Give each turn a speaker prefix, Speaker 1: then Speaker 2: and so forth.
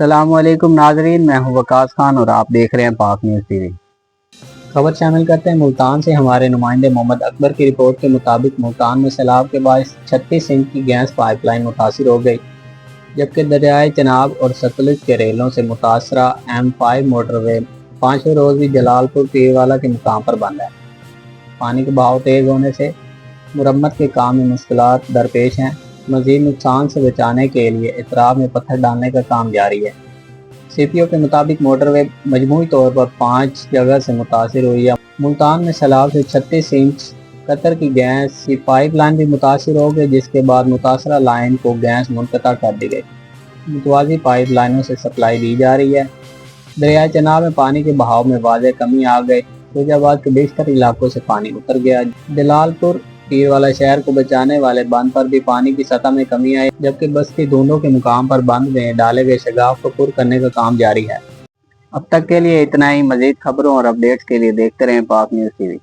Speaker 1: السلام علیکم ناظرین، میں ہوں وقاص خان اور آپ دیکھ رہے ہیں پاک نیوز ٹی وی۔ خبر شامل کرتے ہیں ملتان سے۔ ہمارے نمائندے محمد اکبر کی رپورٹ کے مطابق ملتان میں سیلاب کے باعث 36 انچ کی گیس پائپ لائن متاثر ہو گئی، جبکہ دریائے چناب اور ستلج کے ریلوں سے متاثرہ M5 موٹر وے 5ویں روز بھی جلال پور پیروالا کے مقام پر بند ہے۔ پانی کے بہاؤ تیز ہونے سے مرمت کے کام میں مشکلات درپیش ہیں۔ مزید نقصان سے بچانے کے لیے اطراف میں پتھر ڈالنے کا کام جاری ہے۔ CPO کے مطابق موٹر وے مجموعی طور پر 5 جگہ سے متاثر ہوئی ہے۔ ملتان میں سیلاب سے 36 انچ قطر کی گیس کی پائپ لائن بھی متاثر ہو گئی، جس کے بعد متاثرہ لائن کو گیس منقطع کر دی گئی۔ متوازی پائپ لائنوں سے سپلائی دی جا رہی ہے۔ دریائے چناب میں پانی کے بہاؤ میں واضح کمی آ گئی۔ فیروز آباد کے بیشتر علاقوں سے پانی اتر گیا۔ جلال پور پیروالا شہر کو بچانے والے بند پر بھی پانی کی سطح میں کمی آئی، جبکہ بستی دھوندوں کے مقام پر بند میں ڈالے گئے شگاف کو پر کرنے کا کام جاری ہے۔ اب تک کے لیے اتنا ہی۔ مزید خبروں اور اپڈیٹس کے لیے دیکھتے رہیں پاک نیوز ٹی وی۔